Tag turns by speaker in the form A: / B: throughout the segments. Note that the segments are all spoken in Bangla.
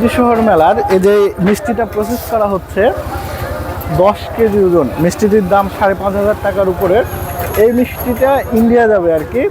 A: গুজি শহর মেলার এই যে মিষ্টিটা প্রসেস করা হচ্ছে 10 কেজি ওজন, মিষ্টিটির দাম 5,500 টাকার উপরে। এই মিষ্টিটা ইন্ডিয়া যাবে আর কি।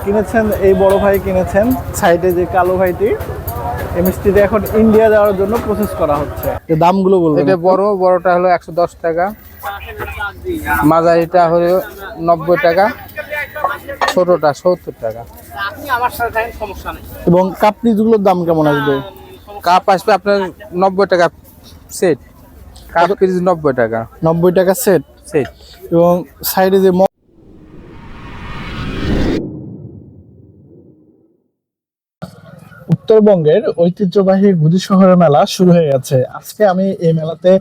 A: কিনেছেন এই বড় ভাই, কিনেছেন সাইডে যে কালো ভাইটি। এই মিষ্টিটা এখন ইন্ডিয়া যাওয়ার জন্য প্রসেস করা হচ্ছে। এই দামগুলো বলবেন?
B: এটা বড়টা হলো 110 টাকা, মাঝারিটা হলো 90 টাকা, ছোটটা 70 টাকা।
A: এবং কাপ পিসগুলোর দাম কেমন আসবে?
B: কাপ আসবে আপনার 90 টাকা সেট, কাপ পিস 90 টাকা।
A: 90 টাকা সেট। এবং সাইডে যে উত্তরবঙ্গের ঐতিহ্যবাহী গুজি শহরের মেলা শুরু হয়ে গেছে। আজকে আমি এই মেলাতে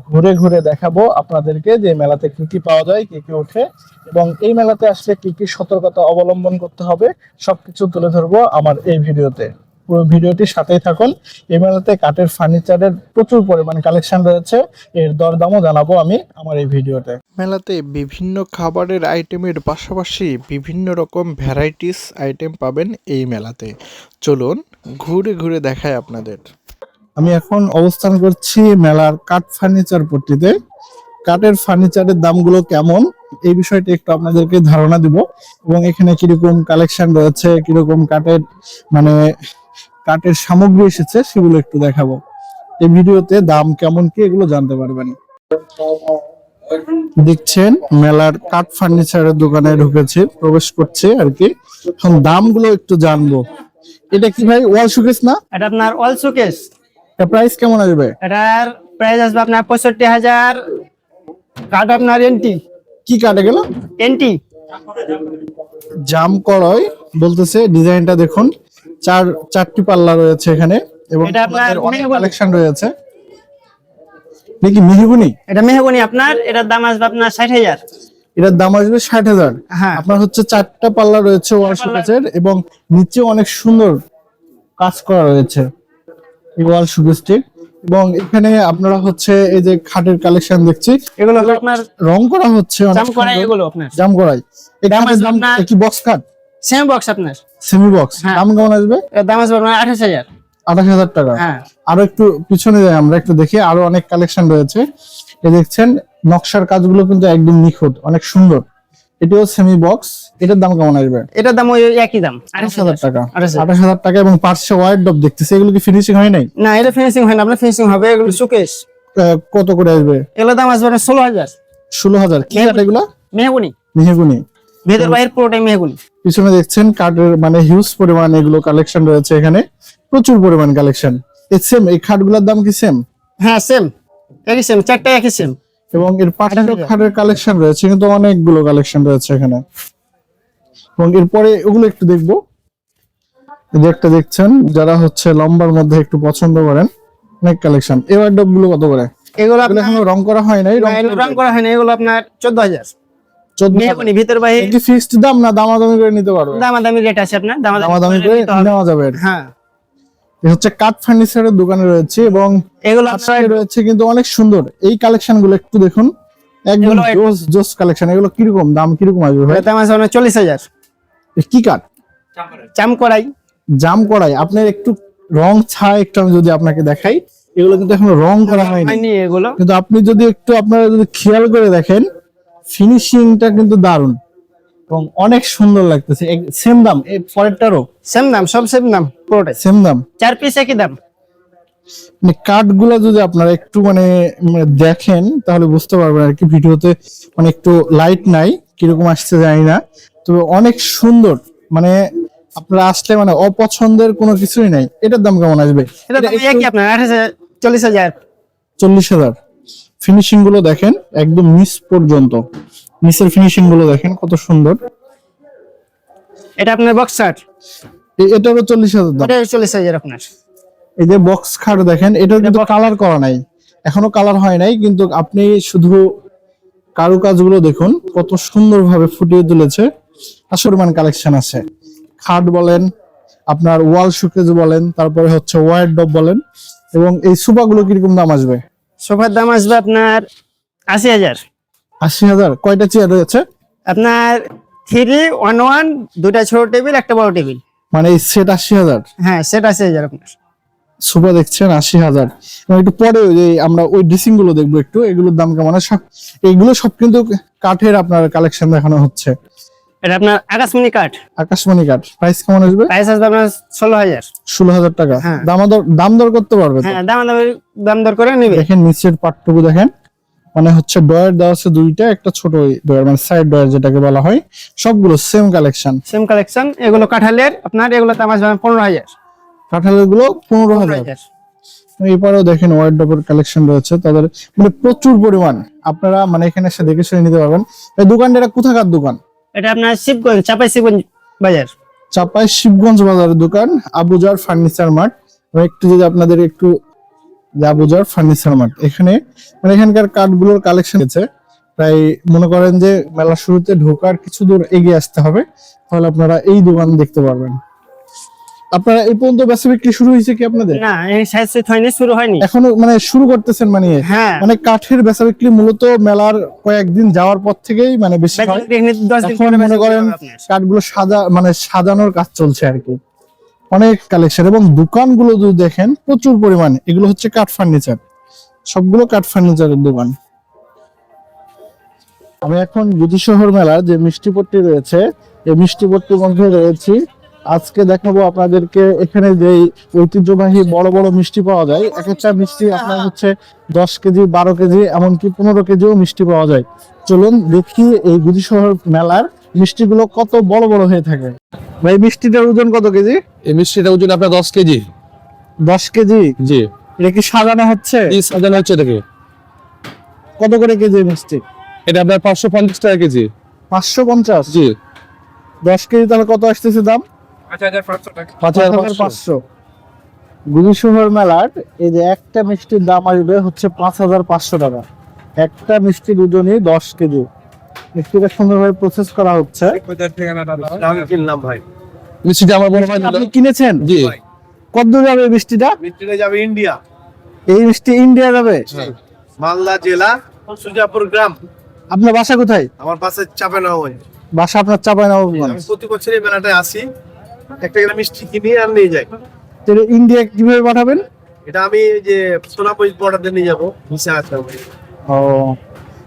A: ঘুরে ঘুরে দেখাবো আপনাদেরকে যে মেলাতে কি কি পাওয়া যায়, কি কি ওঠে, এবং এই মেলাতে আসলে কি কি সতর্কতা অবলম্বন করতে হবে সবকিছু তুলে ধরবো আমার এই ভিডিওতে। পুরো ভিডিওটির সাথেই থাকুন। এই মেলাতে কাঠের ফার্নিচারের প্রচুর পরিমাণে কালেকশন রয়েছে, এর দরদামও জানাবো আমি আমার এই ভিডিওতে। মেলাতে বিভিন্ন খাবারের আইটেমের পাশাপাশি বিভিন্ন রকম ভ্যারাইটিস আইটেম পাবেন এই মেলাতে। চলুন ঘুরে ঘুরে দেখাই আপনাদের। আমি এখন অবস্থান করছি মেলার কাঠ ফার্নিচার পট্টিতে। কাঠের ফার্নিচারের দামগুলো কেমন এই বিষয়টি একটু আপনাদেরকে ধারণা দিব, এবং এখানে কিরকম কালেকশন রয়েছে, কিরকম কাঠের সামগ্রী এসেছে সেগুলো একটু দেখাবো। এই ভিডিওতে দাম কেমন কি এগুলো জানতে পারবেন। দেখছেন মেলার কাঠ ফার্নিচারের দোকানে ঢুকেছে, প্রবেশ করছে আর কি। এখন দামগুলো একটু জানবো। এটা কি ভাই, ওয়াল শোকেস না?
C: এটা আপনার ওয়াল শোকেস।
A: এটা প্রাইস কেমন আসবে?
C: এটার প্রাইস আসবে আপনার 65,000। কাঠ আপনার এনটি।
A: কি কাটে গেল?
C: এনটি
A: জাম করাই বলতেছে। ডিজাইনটা দেখুন, চারটি পাল্লা রয়েছে এখানে, এবং
C: এটা আপনার
A: অনেক কালেকশন রয়েছে। নাকি মেহগনি?
C: এটা মেহগনি আপনার। এটার দাম আসবে আপনার 60,000।
A: এটার দাম আসবে 60,000।
C: হ্যাঁ,
A: আপনার হচ্ছে 4টা পাল্লা রয়েছে ওয়াল শোকেসের, এবং নিচে অনেক সুন্দর কাজ করা রয়েছে এই ওয়াল শোকেসটি। এবং এখানে আপনারা হচ্ছে এই যে খাটের কালেকশন দেখছি,
C: এগুলো আপনার
A: রং করা হচ্ছে অনেক
C: জাম করাই।
A: সুন্দর।
C: এগুলো আপনার
A: জাম করাই। এই
C: দাম
A: খাটের
C: আসবে
A: দাম
C: আপনার
A: কি বক্স খাট?
C: সেম বক্স আপনার,
A: সেমি বক্স।
C: হ্যাঁ।
A: দাম কেমন আসবে?
C: এর দাম আসবে আপনার 28,000।
A: 28,000 টাকা।
C: হ্যাঁ,
A: আরো একটু পিছনে যাই, আমরা একটু দেখি, আরো অনেক কালেকশন রয়েছে। এই দেখছেন নকশার কাজগুলো কিন্তু একদম নিখুঁত, অনেক সুন্দর। এটাও সেমি বক্স। এটার দাম কেমন আসবে?
C: এটার দাম ওই একই দাম,
A: 28,000 টাকা।
C: 28,000।
A: 28,000 টাকা। এবং পার্শ্বে ওয়াইড ডব দেখতেছি, এগুলো কি ফিনিশিং হয় নাই?
C: না, এটা ফিনিশিং হয় না আপনার। ফিনিশিং হবে এগুলো শোকেস।
A: কত করে আসবে?
C: এগুলোর দাম আসবে আপনার 16,000।
A: 16,000। কি কাঠ এগুলো?
C: Mahogany,
A: mahogany.
C: ভেতর বাইরে পুরোটাই মেহগনি।
A: পিছনে দেখছেন কাঠের হিউজ পরিমাণ এগুলো কালেকশন রয়েছে এখানে, প্রচুর পরিমাণ কালেকশন। সেম এই খাটগুলোর দাম কি সেম?
C: হ্যাঁ, সেম, একই সেম, চারটা একই সেম।
A: এবং এর পাশে খাটের কালেকশন রয়েছে, কিন্তু অনেকগুলো কালেকশন রয়েছে এখানে। এবং এরপরে ওগুলো একটু দেখবো। এই যে একটা দেখছেন, যারা হচ্ছে লম্বার মধ্যে একটু পছন্দ করেন, অনেক কালেকশন। এই ওয়ার্ডরোব গুলো কত করে?
C: এগুলো
A: এগুলো এখনো রং করা হয় নাই।
C: রং করা হয় না। এগুলো আপনার 14,000।
A: 14,000।
C: মেহগনি ভিতর বাইরে।
A: কি ফিক্সড দাম না দামাদামি করে নিতে পারবে?
C: দামাদামি রেট আছে আপনার,
A: দামাদামি করে নেওয়া যাবে।
C: হ্যাঁ,
A: এই হচ্ছে কাঠ ফার্নিচারের দোকানে রয়েছে, এবং
C: এগুলো
A: আপনার রয়েছে কিন্তু অনেক সুন্দর। এই কালেকশন গুলো একটু দেখুন, একদম জোস কালেকশন। এগুলো কিরকম দাম, কিরকম আসবে ভাই?
C: দাম আছে 40,000।
A: কি কাঠ?
C: চাম করাই।
A: জাম করাই। আপনার একটু রং ছাড়া একটু আমি যদি আপনাকে দেখাই, এগুলো কিন্তু এখনো রং করা হয়নি
C: এগুলো।
A: কিন্তু আপনি যদি একটু আপনারা যদি খেয়াল করে দেখেন, ফিনিশিংটা কিন্তু দারুণ এবং অনেক সুন্দর লাগতেছে। সেম দাম এই পরেরটারও?
C: সেম দাম, সব সেম দাম, পুরোটাই
A: সেম দাম।
C: 4 পিস একই দাম।
A: কাঠগুলা যদি আপনারা একটু দেখেন তাহলে বুঝতে পারবেন আর কি। ভিডিওতে একটু লাইট নাই, কিরকম আসছে জানি না, তবে অনেক সুন্দর। আপনারা আসলে অপছন্দের কোনো কিছুই নাই। এটার দাম কেমন আসবে?
C: এটা একই আপনার 28,000, 40,000।
A: 40,000। ফিনিশিং গুলো দেখেন একদম নিচ পর্যন্ত, নিচের ফিনিশিং গুলো দেখেন কত সুন্দর।
C: এটা আপনার বক্স খাট।
A: এটারও 40,000 দাম।
C: এটা 40,000 আপনার।
A: এই যে বক্স খাট দেখেন, এটা কিন্তু কালার করা নাই, এখনো কালার হয় নাই, কিন্তু আপনি শুধু কারুকাজগুলো দেখুন কত সুন্দর ভাবে ফুটিয়ে তুলেছে। আসরমান কালেকশন আছে। খাট বলেন, আপনার ওয়াল শোকেস বলেন, তারপরে হচ্ছে ওয়ারড্রপ বলেন। এবং এই সোফা গুলো কিরকম দাম আসবে?
C: সোফার দাম আসবে আপনার 80,000।
A: 80,000। কয়টা চেয়ার রয়েছে
C: আপনার? 3-1-1, দুটা ছোট টেবিল, একটা বড় টেবিল।
A: এই সেট 80,000?
C: হ্যাঁ, সেট 80,000 আপনার।
A: সোফা দেখছেন 80,000। এবং একটু পরে ওই যে আমরা ওই ড্রেসিং গুলো দেখবো একটু, এগুলোর দাম কেমন। এগুলো সব কিন্তু কাঠের আপনার কালেকশন দেখানো হচ্ছে।
C: এটা আপনার আকাশমণি কাঠ,
A: আকাশমণি কাঠ, প্রাইস কেমন আসবে?
C: প্রাইস আসবে আপনার 16,000।
A: 16,000 টাকা।
C: হ্যাঁ।
A: দাম দর করতে পারবে তো?
C: হ্যাঁ, দাম দর করে নেবে।
A: দেখেন নিচের পাটটুকু দেখেন, মানে হচ্ছে ডয়ার দেওয়া আছে দুইটা, একটা ছোট ডয়ার মানে সাইড ডয়ার যেটাকে বলা হয়। সবগুলো সেম কালেকশন।
C: Same collection. এগুলো কাঠালের, আপনার এগুলো দাম আসবে 15,000।
A: কাঁঠালের গুলো 15,000। এরপরেও দেখেন ওয়ার্ডরোবের কালেকশন রয়েছে তাদের, মানে প্রচুর পরিমাণ। আপনারা মানে এখানে এসে দেখে শুনে নিতে পারবেন। এই দোকানটা এটা কোথাকার দোকান?
C: এটা আপনার শিবগঞ্জ, চাপাই শিবগঞ্জ বাজার।
A: চাপাই শিবগঞ্জ বাজারের দোকান, আবুজার ফার্নিচার মার্ট। একটু যদি আপনাদের একটু আবুজার ফার্নিচার মার্ট, এখানে মানে এখানকার কাঠগুলোর কালেকশন আছে। প্রায় মনে করেন যে মেলা শুরুতে ঢোকার কিছু দূর এগিয়ে আসতে হবে, তাহলে আপনারা এই দোকান দেখতে পারবেন। আপনারা এই পর্যন্ত বেচা বিক্রি শুরু হয়েছে কি আপনাদের?
C: না, এই সাইজ সেট হয়নি, শুরু হয়নি
A: এখনো, মানে শুরু করতেছেন মানে?
C: হ্যাঁ,
A: মানে কাঠের বেচা বিক্রি মূলত মেলার কয়েকদিন যাওয়ার পর থেকেই মানে বেশি হয়।
C: 10 দিন
A: এখন
C: পরে
A: মনে করেন কাঠগুলো মানে সাজানোর কাজ চলছে আর কি। অনেক কালেকশন এবং দোকানগুলো যদি দেখেন প্রচুর পরিমাণে। এগুলো হচ্ছে কাঠ ফার্নিচার, সবগুলো কাঠ ফার্নিচারের দোকান। আমি এখন গুদি শহর মেলার যে মিষ্টিপট্টি রয়েছে, এই মিষ্টিপট্টির মধ্যে রয়েছি। আজকে দেখাবো আপনাদেরকে এখানে যে ঐতিহ্যবাহী বড় বড় মিষ্টি পাওয়া যায়। এক একটা মিষ্টি আপনার হচ্ছে 10 কেজি, 12 কেজি, এমনকি 15 কেজিও মিষ্টি পাওয়া যায়। চলুন দেখি এই গুদি শহর মেলার মিষ্টিগুলো কত বড় বড় হয়ে থাকে। ভাই মিষ্টিটার ওজন কত কেজি?
D: এই মিষ্টিটা ওজন আপনার 10 কেজি।
A: 10 কেজি?
D: জি।
A: এটা কি সাজানো হচ্ছে?
D: এই সাজানো হচ্ছে এটাকে।
A: কত করে কেজি মিষ্টি?
D: এটা আপনার 550 টাকা কেজি।
A: 550?
D: জি।
A: 10 কেজি তাহলে কত আসতেছে দাম?
D: 5,500 টাকা।
A: 5,500। গুদি শহর মেলার এই যে একটা মিষ্টির দাম আসবে হচ্ছে 5,500 টাকা। একটা মিষ্টির ওজনই 10 কেজি। মিষ্টিটা সুন্দরভাবে প্রসেস করা হচ্ছে।
E: আমি কিনলাম ভাই।
D: মিষ্টিটা আমার বড় ভাই
A: আপনি কিনেছেন?
D: জি।
A: কত দূর যাবে এই মিষ্টিটা?
E: মিষ্টিটা যাবে ইন্ডিয়া,
A: এই মিষ্টি ইন্ডিয়া যাবে?
E: মালদা জেলা, সুজাপুর গ্রাম।
A: আপনার বাসা কোথায়?
E: আমার পাশে চাপে নেওয়া হয়।
A: বাসা আপনার চাঁপাইনবাবগঞ্জ।
E: আমি প্রতি বছর এই মেলাটায় আসি, একটা করে মিষ্টি কিনি আর নিয়ে যাই।
A: তাহলে ইন্ডিয়া কিভাবে পাঠাবেন?
E: এটা আমি এই যে সোনাপুর বর্ডারে নিয়ে যাবো, ভিসা আছে আমার।
A: ও,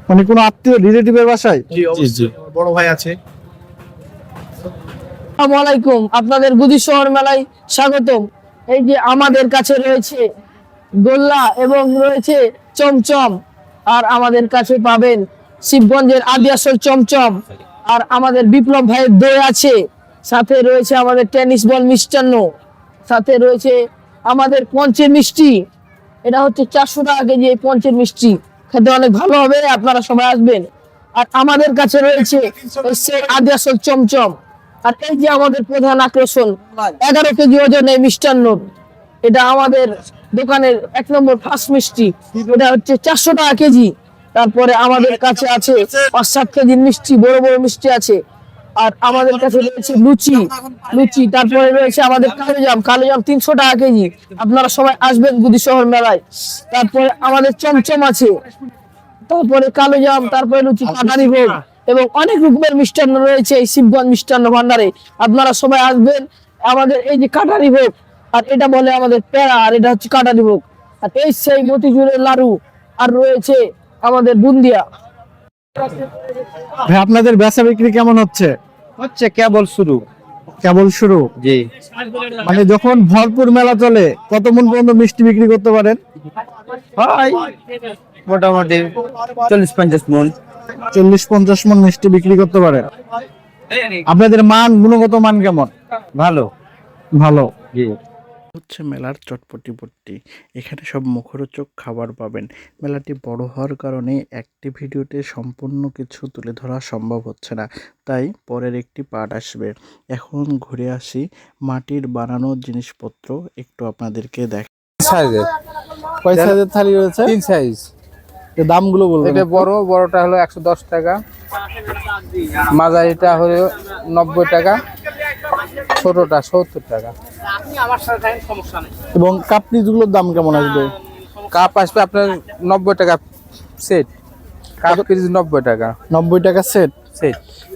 A: মানে কোনো আত্মীয় রিলেটিভের বাসায়?
E: জি অবশ্যই, আমার বড় ভাই আছে।
F: আসসালামু আলাইকুম, আপনাদের গুদি শহর মেলায় স্বাগতম। এই যে আমাদের কাছে রয়েছে গোল্লা এবং রয়েছে চমচম, আর আমাদের কাছে পাবেন শিবগঞ্জের আদি আসল চমচম, আর আমাদের বিপ্লব ভাইয়ের দই আছে, সাথে রয়েছে আমাদের টেনিস বল মিষ্টান্ন, সাথে রয়েছে আমাদের পঞ্চের মিষ্টি। এটা হচ্ছে 400 টাকা কেজি। এই পঞ্চের মিষ্টি খেতে অনেক ভালো হবে, আপনারা সবাই আসবেন। আর আমাদের কাছে রয়েছে সেই আদি আসল চমচম। আর এই যে আমাদের প্রধান আকর্ষণ 11 কেজি ওজনের মিষ্টান্ন, এটা আমাদের দোকানের 1 নম্বর ফার্স্ট মিষ্টি। এটা হচ্ছে 400 টাকা কেজি। তারপরে আমাদের কাছে আছে 5-7 কেজির মিষ্টি, বড় বড় মিষ্টি আছে। আর আমাদের কাছে রয়েছে লুচি, তারপরে রয়েছে আমাদের কালোজাম 300 টাকা কেজি। আপনারা সবাই আসবেন গুদি শহর মেলায়। তারপরে আমাদের চমচম আছে, তারপরে কালোজাম, তারপরে লুচি, কাটারি ভোগ এবং অনেক রকমের মিষ্টান্ন রয়েছে এই শিবগঞ্জ মিষ্টান্ন ভান্ডারে। আপনারা সবাই আসবেন। আমাদের এই যে কাটারি ভোগ, আর এটা বলে আমাদের পেড়া, আর এটা হচ্ছে কাটারি ভোগ। আর এই সেই মতিচুরের লাড়ু, আর রয়েছে আমাদের বুন্দিয়া।
A: ভাই আপনাদের বেচা বিক্রি কেমন হচ্ছে?
C: হচ্ছে কেবল শুরু।
A: কেবল শুরু?
C: জি।
A: মানে যখন ভরপুর মেলা চলে কত মন পর্যন্ত মিষ্টি বিক্রি করতে পারেন?
C: হয় মোটামুটি 40-50 মন।
A: 40-50 মন মিষ্টি বিক্রি করতে পারেন। আপনাদের গুণগত মান কেমন?
C: ভালো।
A: ভালো।
C: জি।
A: হচ্ছে মেলার চটপটি। এখানে সব মুখরোচক খাবার পাবেন। মেলাটি বড় হওয়ার কারণে একটি ভিডিওতে সম্পূর্ণ কিছু তুলে ধরা সম্ভব হচ্ছে না, তাই পরের একটি পার্ট আসবে। এখন ঘুরে আসি মাটির বানানো জিনিসপত্র একটু আপনাদেরকে দেখ।
B: সাইজের
A: কয় সাইজের থালি রয়েছে?
B: 3 সাইজ।
A: এর দামগুলো বলবেন?
B: এটা বড়টা হলো 110 টাকা, মাঝারিটা হলো 90 টাকা, ছোটটা 70 টাকা।
A: এবং কাপ পিসগুলোর দাম কেমন আসবে?
B: কাপ আসবে আপনার 90 টাকা সেট। কাপ পিস 90 টাকা।
A: 90 টাকা সেট।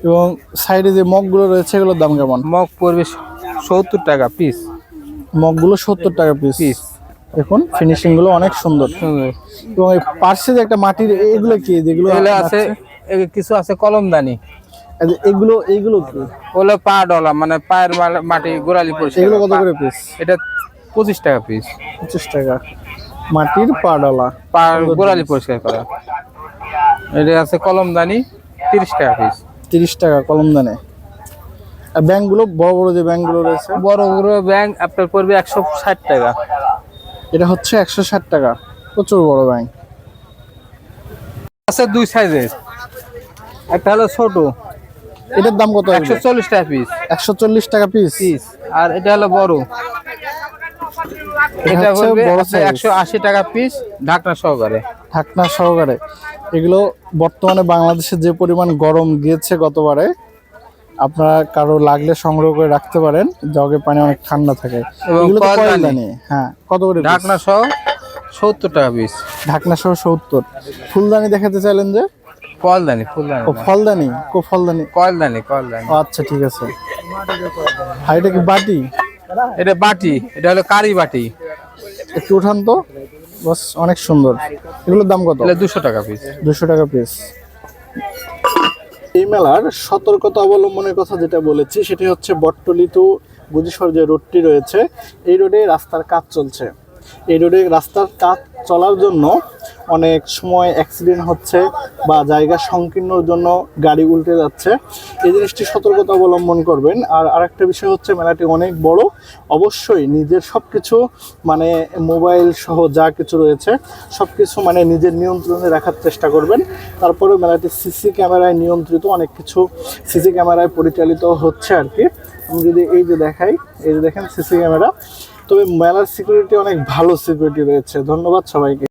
A: এবং সাইডে যে মগগুলো রয়েছে এগুলোর দাম কেমন?
B: মগ পড়বে 70 টাকা পিস।
A: মগগুলো 70 টাকা পিস। দেখুন ফিনিশিং গুলো অনেক সুন্দর।
B: সুন্দর।
A: এবং এই পার্শ্বে যে একটা মাটির এগুলো কি, যেগুলো
B: এগুলো আছে, কিছু আছে কলমদানি,
A: এইগুলো এইগুলো কি,
B: ওগুলো পা ডলা, মানে পায়ের মাটি গোড়ালি পরিষ্কার।
A: এগুলো কত করে পিস?
B: এটা 25 টাকা পিস।
A: 25 টাকা মাটির পাডলা,
B: পা গোড়ালি পরিষ্কার করা। এটা আছে কলমদানি, 30 টাকা পিস।
A: 30 টাকা কলমদানে। আর ব্যাংকগুলো বড় বড় যে ব্যাংকগুলো রয়েছে,
B: বড় বড় ব্যাংক আপনার পড়বে 160 টাকা।
A: এটা হচ্ছে 160 টাকা, প্রচুর বড় ব্যাংক।
B: আছে দুই সাইজের, একটা হলো ছোট,
A: এটার দাম কত?
B: 140 টাকা পিস
A: 140 টাকা পিস।
B: পিস। আর এটা হলো বড়, এটা
A: হচ্ছে
B: পড়বে
A: বড় size।
B: 180 টাকা পিস, ঢাকনা সহকারে।
A: ঢাকনা সহকারে। এগুলো বর্তমানে বাংলাদেশে যে পরিমাণ গরম গিয়েছে গতবারে, আপনারা কারো লাগলে সংগ্রহ করে রাখতে পারেন, জগে পানি অনেক ঠান্ডা থাকে।
B: এবং
A: এগুলো তো
B: কলদানি।
A: কলদানি। হ্যাঁ, কত করে piece?
B: ঢাকনা সহ 70 টাকা পিস।
A: ঢাকনা সহ 70। ফুলদানি দেখাতে চাইলেন যে?
B: কলদানি, ফুলদানি
A: ও
B: না।
A: ফলদানি, ফলদানি।
B: কলদানি, কলদানি।
A: ও আচ্ছা, ঠিক আছে। আর এটা কি বাটি?
B: এটা বাটি, এটা হলো কারি বাটি।
A: একটু উঠান তো, বাস। অনেক সুন্দর। এগুলোর দাম কত?
B: এটা 200 টাকা পিস।
A: 200 টাকা পিস। এই মেলার সতর্কতা অবলম্বনের কথা যেটা বলেছি, সেটি হচ্ছে বটতলী টু গুজিসর যে রোডটি রয়েছে, এই রোডে রাস্তার কাজ চলছে। এই রোডে রাস্তার কাজ চলার জন্য অনেক সময় অ্যাক্সিডেন্ট হচ্ছে বা জায়গা সংকীর্ণর জন্য গাড়ি উল্টে যাচ্ছে। এই জিনিসটি সতর্কতা অবলম্বন করবেন। আর আরেকটা বিষয় হচ্ছে, মেলাটি অনেক বড়। অবশ্যই নিজের সব কিছু, মানে মোবাইল সহ যা কিছু রয়েছে সব কিছু মানে নিজের নিয়ন্ত্রণে রাখার চেষ্টা করবেন। তারপরে মেলাটি সিসি ক্যামেরায় নিয়ন্ত্রিত, অনেক কিছু সিসি ক্যামেরায় পরিচালিত হচ্ছে আর কি। আমি যদি এই যে দেখাই, এই যে দেখেন সিসি ক্যামেরা। তবে মেলার সিকিউরিটি অনেক ভালো সিকিউরিটি রয়েছে। ধন্যবাদ সবাইকে।